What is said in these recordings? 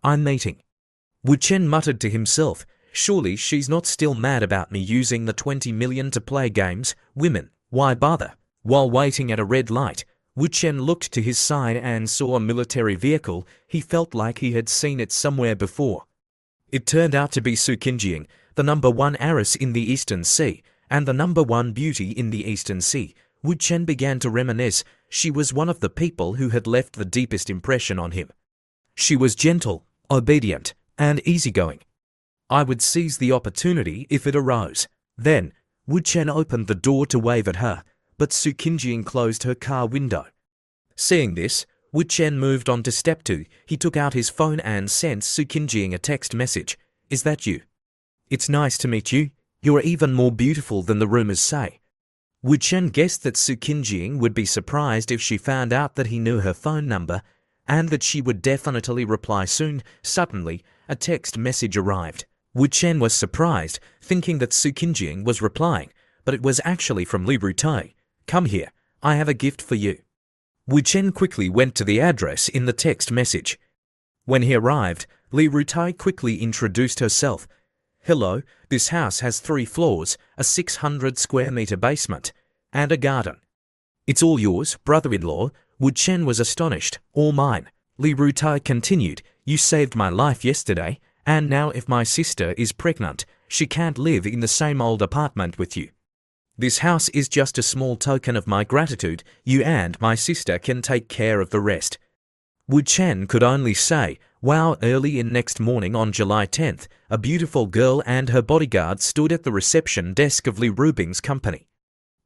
I'm meeting. Wu Chen muttered to himself, surely she's not still mad about me using the 20 million to play games. Women, why bother? While waiting at a red light, Wu Chen looked to his side and saw a military vehicle. He felt like he had seen it somewhere before. It turned out to be Su Qinjing, the #1 heiress in the Eastern Sea, and the #1 beauty in the Eastern Sea. Wu Chen began to reminisce. She was one of the people who had left the deepest impression on him. She was gentle, obedient, and easygoing. I would seize the opportunity if it arose. Then, Wu Chen opened the door to wave at her, but Su Qinjing closed her car window. Seeing this, Wu Chen moved on to step 2. He took out his phone and sent Su Qinjing a text message. Is that you? It's nice to meet you. You're even more beautiful than the rumors say. Wu Chen guessed that Su Qinjing would be surprised if she found out that he knew her phone number, and that she would definitely reply soon. Suddenly, a text message arrived. Wu Chen was surprised, thinking that Su Qinjing was replying, but it was actually from Li Rutai. Come here, I have a gift for you. Wu Chen quickly went to the address in the text message. When he arrived, Li Rutai quickly introduced herself. Hello, this house has 3 floors, a 600 square meter basement, and a garden. It's all yours, brother-in-law. Wu Chen was astonished. All mine. Li Rutai continued, you saved my life yesterday, and now if my sister is pregnant, she can't live in the same old apartment with you. This house is just a small token of my gratitude. You and my sister can take care of the rest. Wu Chen could only say, wow. Early in next morning on July 10th, a beautiful girl and her bodyguard stood at the reception desk of Li Rubing's company.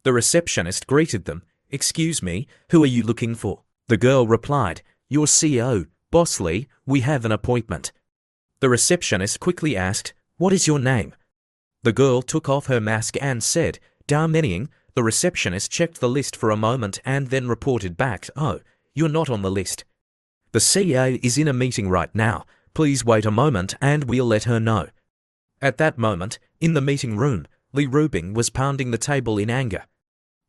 The receptionist greeted them. Excuse me, who are you looking for? The girl replied, your CEO, Boss Li, we have an appointment. The receptionist quickly asked, what is your name? The girl took off her mask and said, Dao Menying. The receptionist checked the list for a moment and then reported back, oh, you're not on the list. The CEO is in a meeting right now. Please wait a moment and we'll let her know. At that moment, in the meeting room, Li Rubing was pounding the table in anger.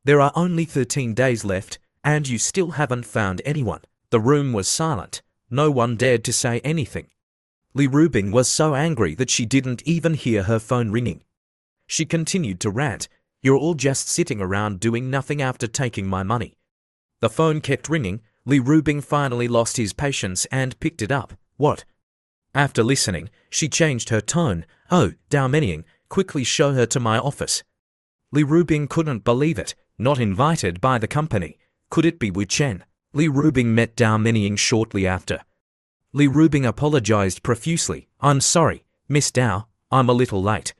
There are only 13 days left, and you still haven't found anyone. The room was silent. No one dared to say anything. Li Rubing was so angry that she didn't even hear her phone ringing. She continued to rant. You're all just sitting around doing nothing after taking my money. The phone kept ringing. Li Rubing finally lost his patience and picked it up. What? After listening, she changed her tone. Oh, Dao Menying, quickly show her to my office. Li Rubing couldn't believe it. Not invited by the company. Could it be Wu Chen? Li Rubing met Dao Menying shortly after. Li Rubing apologized profusely. I'm sorry, Miss Dao, I'm a little late.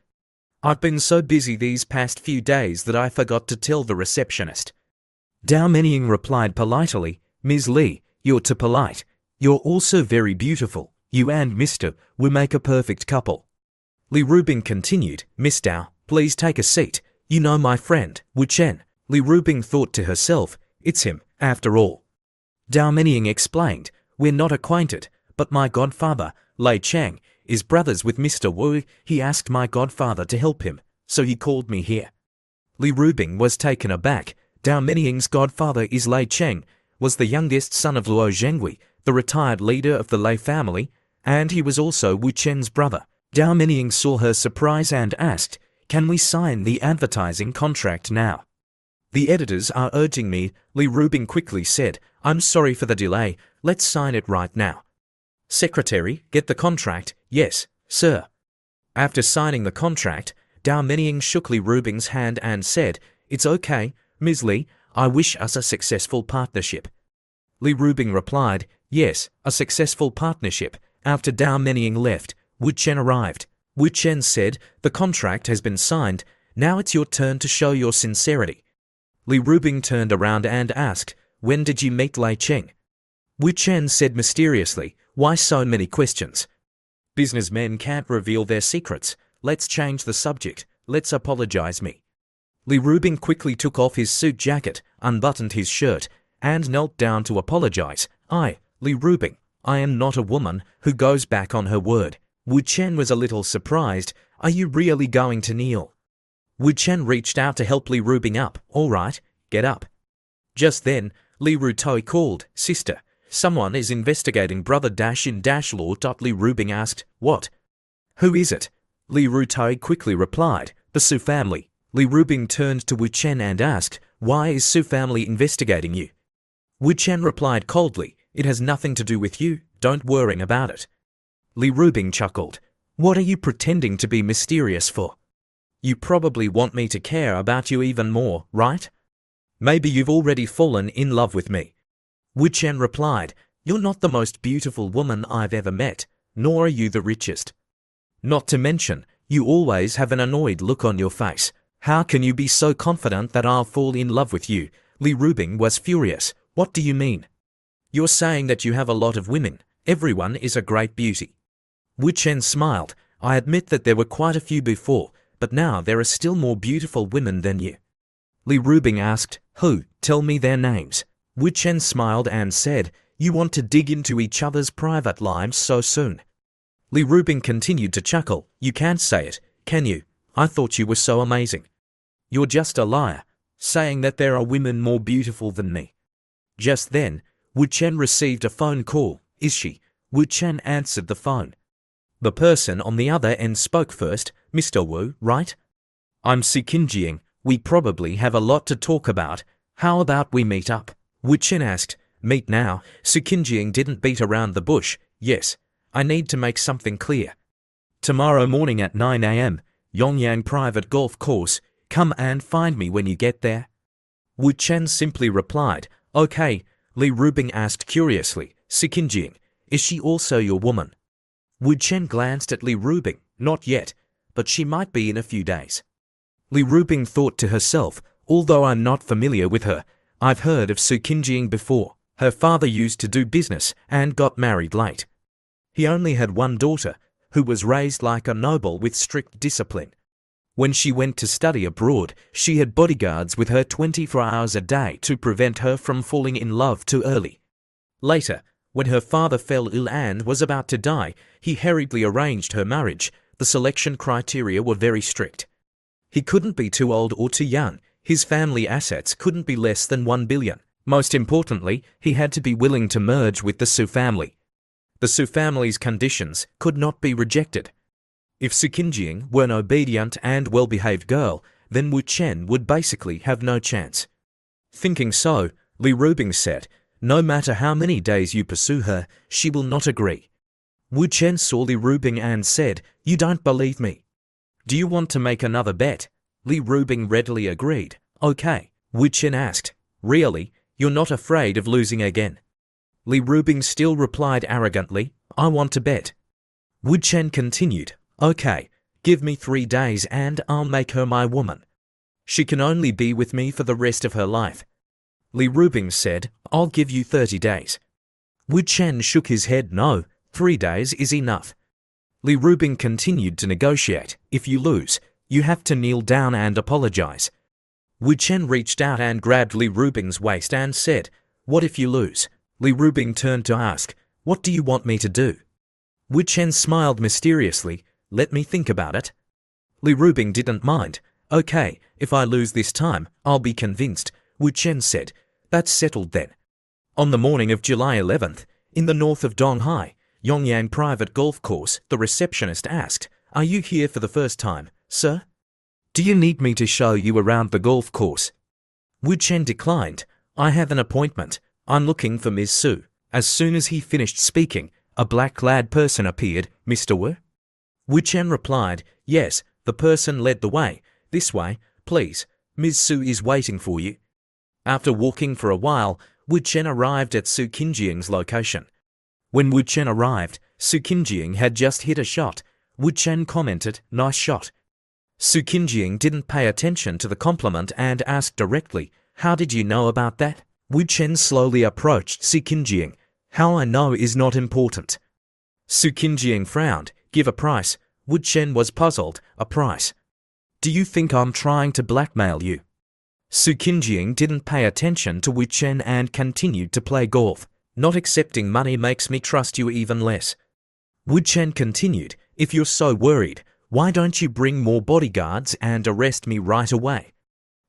I've been so busy these past few days that I forgot to tell the receptionist. Dao Menying replied politely, Ms. Li, you're too polite. You're also very beautiful. You and Mr. Wu make a perfect couple. Li Rubing continued, Miss Dao, please take a seat. You know my friend, Wu Chen. Li Rubing thought to herself, it's him, after all. Dao Menying explained, we're not acquainted, but my godfather, Lei Chang, is brothers with Mr. Wu. He asked my godfather to help him, so he called me here. Li Rubing was taken aback. Dao Menying's godfather is Lei Cheng, was the youngest son of Luo Zhengui, the retired leader of the Lei family, and he was also Wu Chen's brother. Dao Menying saw her surprise and asked, can we sign the advertising contract now? The editors are urging me. Li Rubing quickly said, I'm sorry for the delay, let's sign it right now. Secretary, get the contract. Yes, sir. After signing the contract, Dao Menying shook Li Rubing's hand and said, it's okay, Ms. Li, I wish us a successful partnership. Li Rubing replied, yes, a successful partnership. After Dao Menying left, Wu Chen arrived. Wu Chen said, the contract has been signed, now it's your turn to show your sincerity. Li Rubing turned around and asked, when did you meet Lei Cheng? Wu Chen said mysteriously, why so many questions? Businessmen can't reveal their secrets. Let's change the subject. Let's apologize me. Li Rubing quickly took off his suit jacket, unbuttoned his shirt, and knelt down to apologize. I, Li Rubing, I am not a woman who goes back on her word. Wu Chen was a little surprised. Are you really going to kneel? Wu Chen reached out to help Li Rubing up. All right, get up. Just then, Li Rutai called, sister, Someone is investigating brother-in-law. Li Rubing asked, what? Who is it? Li Rutai quickly replied, the Su family. Li Rubing turned to Wu Chen and asked, why is Su family investigating you? Wu Chen replied coldly, it has nothing to do with you, don't worry about it. Li Rubing chuckled, what are you pretending to be mysterious for? You probably want me to care about you even more, right? Maybe you've already fallen in love with me. Wu Chen replied, you're not the most beautiful woman I've ever met, nor are you the richest. Not to mention, you always have an annoyed look on your face. How can you be so confident that I'll fall in love with you? Li Rubing was furious. What do you mean? You're saying that you have a lot of women. Everyone is a great beauty. Wu Chen smiled. I admit that there were quite a few before, but now there are still more beautiful women than you. Li Rubing asked, who? Tell me their names. Wu Chen smiled and said, you want to dig into each other's private lives so soon? Li Rubing continued to chuckle. You can't say it, can you? I thought you were so amazing. You're just a liar, saying that there are women more beautiful than me. Just then, Wu Chen received a phone call. Is she? Wu Chen answered the phone. The person on the other end spoke first. Mr. Wu, right? I'm Su Qinjing. We probably have a lot to talk about. How about we meet up? Wu Chen asked. Meet now? Su Qinjing didn't beat around the bush. Yes. I need to make something clear. Tomorrow morning at 9 a.m., Yongyang Private Golf Course. Come and find me when you get there. Wu Chen simply replied, okay. Li Rubing asked curiously, Su Qinjing, is she also your woman? Wu Chen glanced at Li Rubing. Not yet, but she might be in a few days. Li Rubing thought to herself, although I'm not familiar with her, I've heard of Su Qinjing before. Her father used to do business and got married late. He only had one daughter, who was raised like a noble with strict discipline. When she went to study abroad, she had bodyguards with her 24 hours a day to prevent her from falling in love too early. Later, when her father fell ill and was about to die, he hurriedly arranged her marriage. The selection criteria were very strict. He couldn't be too old or too young. His family assets couldn't be less than 1 billion. Most importantly, he had to be willing to merge with the Su family. The Su family's conditions could not be rejected. If Su Qinjing were an obedient and well-behaved girl, then Wu Chen would basically have no chance. Thinking so, Li Rubing said, no matter how many days you pursue her, she will not agree. Wu Chen saw Li Rubing and said, you don't believe me. Do you want to make another bet? Li Rubing readily agreed. Okay. Wu Chen asked, really? You're not afraid of losing again? Li Rubing still replied arrogantly, I want to bet. Wu Chen continued, okay, give me 3 days and I'll make her my woman. She can only be with me for the rest of her life. Li Rubing said, I'll give you 30 days. Wu Chen shook his head, no, 3 days is enough. Li Rubing continued to negotiate. If you lose, you have to kneel down and apologize. Wu Chen reached out and grabbed Li Rubing's waist and said, what if you lose? Li Rubing turned to ask, what do you want me to do? Wu Chen smiled mysteriously, let me think about it. Li Rubing didn't mind. Okay, if I lose this time, I'll be convinced, Wu Chen said. That's settled then. On the morning of July 11th, in the north of Donghai, Yongyang Private Golf Course, the receptionist asked, are you here for the first time, sir? Do you need me to show you around the golf course? Wu Chen declined. I have an appointment. I'm looking for Ms. Su. As soon as he finished speaking, a black-clad person appeared. Mr. Wu? Wu Chen replied, yes, the person led the way. This way, please. Ms. Su is waiting for you. After walking for a while, Wu Chen arrived at Su Qinjing's location. When Wu Chen arrived, Su Qinjing had just hit a shot. Wu Chen commented, nice shot. Su Qinjing didn't pay attention to the compliment and asked directly, how did you know about that? Wu Chen slowly approached Su Qinjing. How I know is not important. Su Qinjing frowned. Give a price. Wu Chen was puzzled. A price? Do you think I'm trying to blackmail you? Su Qinjing didn't pay attention to Wu Chen and continued to play golf. Not accepting money makes me trust you even less. Wu Chen continued, if you're so worried, why don't you bring more bodyguards and arrest me right away?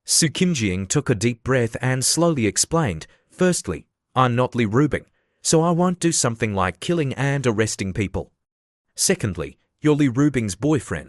Su Qinjing took a deep breath and slowly explained, firstly, I'm not Li Rubing. so I won't do something like killing and arresting people. Secondly, you're Lee Rubin's boyfriend.